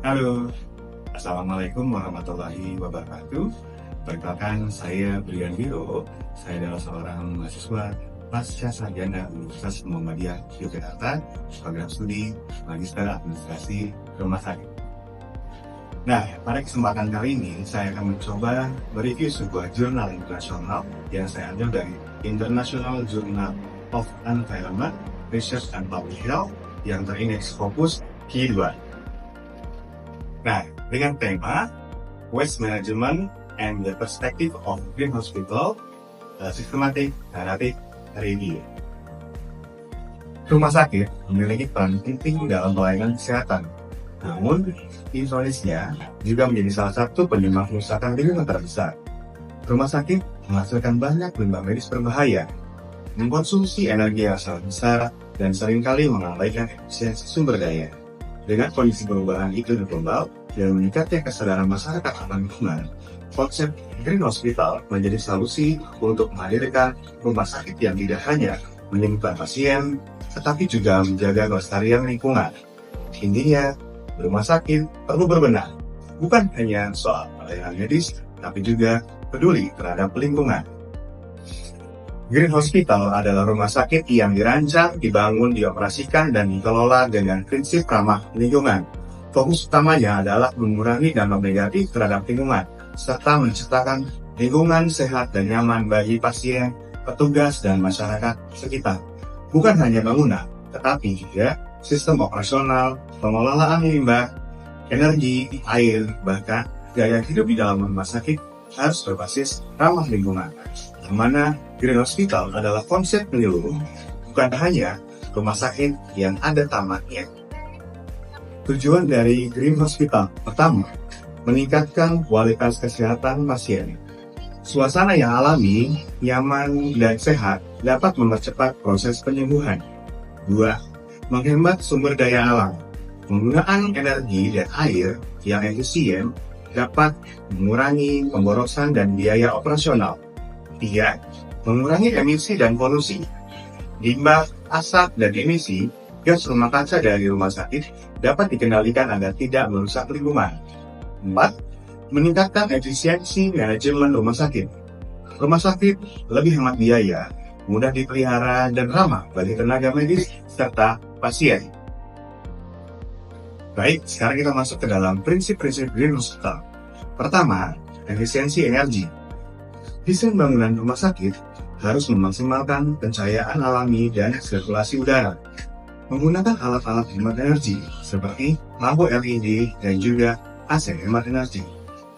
Halo, Assalamualaikum warahmatullahi wabarakatuh. Perkenalkan, saya Brian Biro. Saya adalah seorang mahasiswa pasca sarjana Universitas Muhammadiyah Yogyakarta, program studi Magister Administrasi Rumah Sakit. Nah, pada kesempatan kali ini saya akan mencoba mereview sebuah jurnal internasional yang saya ambil dari International Journal of Environment, Research and Public Health yang terindeks Scopus Q2. Nah, dengan tema Waste Management and the Perspective of Green Hospital, Systematic Narrative Review. Rumah sakit memiliki peran penting dalam pelayanan kesehatan. Namun, Indonesia juga menjadi salah satu penyumbang kerusakan lingkungan terbesar. Rumah sakit menghasilkan banyak limbah medis berbahaya, mengkonsumsi energi yang sangat besar, dan seringkali mengabaikan efisiensi sumber daya. Dengan kondisi perubahan iklim global dan meningkatnya kesadaran masyarakat akan lingkungan, konsep Green Hospital menjadi solusi untuk menghadirkan rumah sakit yang tidak hanya menyembuhkan pasien, tetapi juga menjaga kelestarian lingkungan. Intinya, rumah sakit perlu berbenah, bukan hanya soal pelayanan medis, tapi juga peduli terhadap lingkungan. Green Hospital adalah rumah sakit yang dirancang, dibangun, dioperasikan, dan dikelola dengan prinsip ramah lingkungan. Fokus utamanya adalah mengurangi dampak negatif terhadap lingkungan, serta menciptakan lingkungan sehat dan nyaman bagi pasien, petugas, dan masyarakat sekitar. Bukan hanya bangunan, tetapi juga sistem operasional, pengelolaan limbah, energi, air, bahkan gaya hidup di dalam rumah sakit harus berbasis ramah lingkungan. Yang mana Green Hospital adalah konsep menyeluruh, bukan hanya rumah sakit yang ada tamannya. Tujuan dari Green Hospital pertama, meningkatkan kualitas kesehatan pasien. Suasana yang alami, nyaman, dan sehat dapat mempercepat proses penyembuhan. 2. Menghemat sumber daya alam. Penggunaan energi dan air yang efisien dapat mengurangi pemborosan dan biaya operasional. 3. Mengurangi emisi dan polusi. Limbah, asap, dan emisi gas rumah kaca dari rumah sakit dapat dikendalikan agar tidak merusak lingkungan. 4. Meningkatkan efisiensi manajemen rumah sakit. Rumah sakit lebih hemat biaya, mudah dipelihara, dan ramah bagi tenaga medis serta pasien. Baik, sekarang kita masuk ke dalam prinsip-prinsip Green Hospital. Pertama, efisiensi energi. Desain bangunan rumah sakit harus memaksimalkan pencahayaan alami dan sirkulasi udara. Menggunakan alat-alat hemat energi seperti lampu LED dan juga AC hemat energi.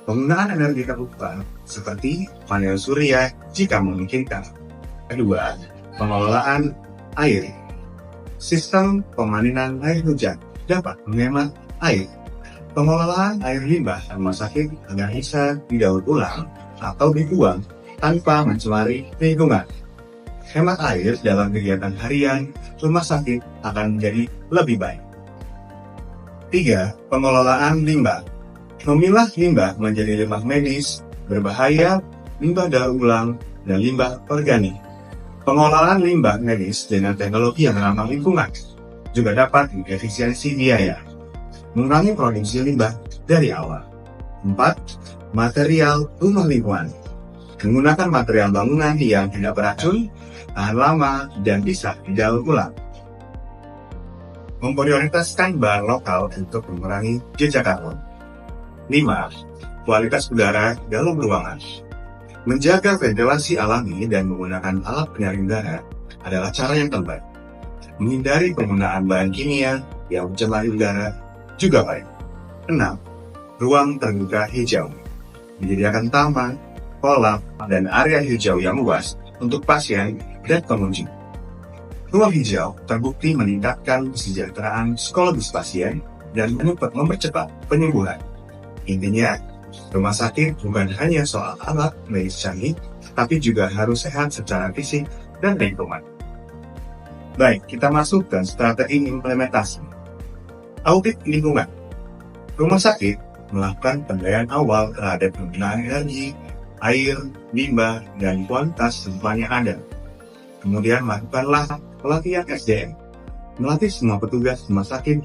Penggunaan energi terbarukan seperti panel surya jika memungkinkan. Kedua, pengelolaan air. Sistem pemanenan air hujan dapat menghemat air. Pengelolaan air limbah rumah sakit agar bisa didaur ulang atau dibuang tanpa mencemari lingkungan. Hemat air dalam kegiatan harian rumah sakit akan menjadi lebih baik. 3. Pengelolaan limbah. Memilah limbah menjadi limbah medis, berbahaya, limbah daur ulang, dan limbah organik. Pengelolaan limbah medis dengan teknologi yang ramah lingkungan juga dapat mengefisiensi biaya, mengurangi produksi limbah dari awal. 4. Material rumah lingkungan. Menggunakan material bangunan yang tidak beracun, tahan lama, dan bisa didaur ulang. Memprioritaskan bahan lokal untuk mengurangi jejak karbon. 5. Kualitas udara dalam ruangan. Menjaga ventilasi alami dan menggunakan alat penyaring udara adalah cara yang terbaik. Menghindari penggunaan bahan kimia yang mencemari udara juga baik. 6. Ruang terbuka hijau. Menyediakan taman, kolam, dan area hijau yang luas untuk pasien dan pengunjung. Ruang hijau terbukti meningkatkan kesejahteraan psikologis pasien dan mempercepat penyembuhan. Intinya, rumah sakit bukan hanya soal alat medis canggih, tapi juga harus sehat secara fisik dan lingkungan. Baik, kita masuk ke strategi implementasi. Audit lingkungan. Rumah sakit melakukan penilaian awal terhadap penggunaan energi, air, limbah, dan kualitas lingkungan yang ada. Kemudian lakukanlah pelatihan SDM, melatih semua petugas rumah sakit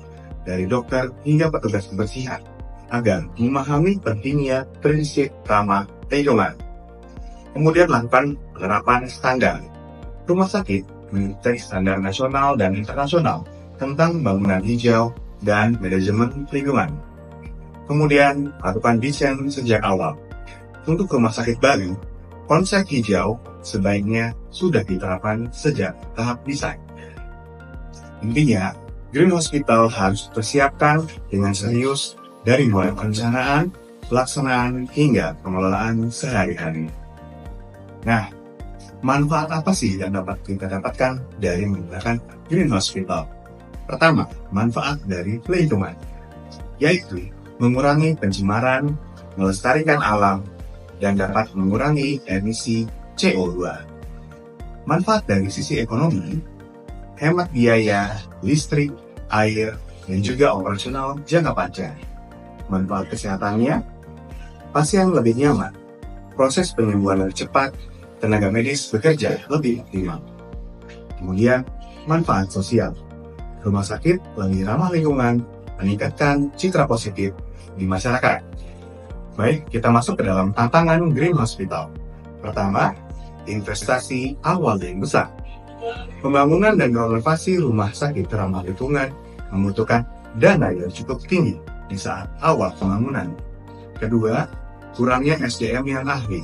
dari dokter hingga petugas kebersihan, agar memahami pentingnya prinsip ramah lingkungan. Kemudian lakukan penerapan standar. Rumah sakit mengikuti standar nasional dan internasional tentang bangunan hijau dan manajemen lingkungan. Kemudian lakukan desain sejak awal. Untuk rumah sakit baru, konsep hijau sebaiknya sudah diterapkan sejak tahap desain. Intinya, Green Hospital harus dipersiapkan dengan serius dari mulai perencanaan, pelaksanaan, hingga pengelolaan sehari-hari. Nah, manfaat apa sih yang dapat kita dapatkan dari menggunakan Green Hospital? Pertama, manfaat dari lingkungan, yaitu mengurangi pencemaran, melestarikan alam, dan dapat mengurangi emisi CO2. Manfaat dari sisi ekonomi, hemat biaya, listrik, air, dan juga operasional jangka panjang. Manfaat kesehatannya, pasien lebih nyaman, proses penyembuhan lebih cepat, tenaga medis bekerja lebih optimal. Kemudian, manfaat sosial, rumah sakit lebih ramah lingkungan, meningkatkan citra positif di masyarakat. Baik, kita masuk ke dalam tantangan Green Hospital. Pertama, investasi awal yang besar. Pembangunan dan renovasi rumah sakit ramah lingkungan membutuhkan dana yang cukup tinggi di saat awal pembangunan. Kedua, kurangnya SDM yang ahli.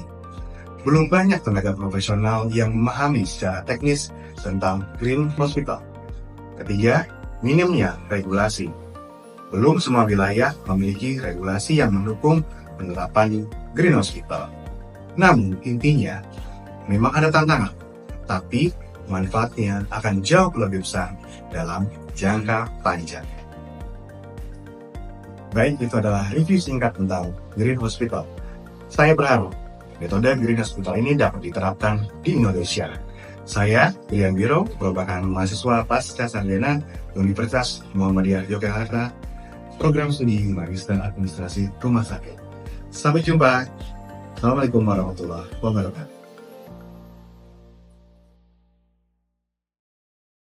Belum banyak tenaga profesional yang memahami secara teknis tentang Green Hospital. Ketiga, minimnya regulasi. Belum semua wilayah memiliki regulasi yang mendukung penerapan Green Hospital. Namun intinya, memang ada tantangan, tapi manfaatnya akan jauh lebih besar dalam jangka panjang. Baik, itu adalah review singkat tentang Green Hospital. Saya berharap metode Green Hospital ini dapat diterapkan di Indonesia. Saya, William Biro, merupakan mahasiswa pasca sarjana Universitas Muhammadiyah Yogyakarta, program studi Magister Administrasi Rumah Sakit. Sampai jumpa. Assalamualaikum warahmatullahi wabarakatuh.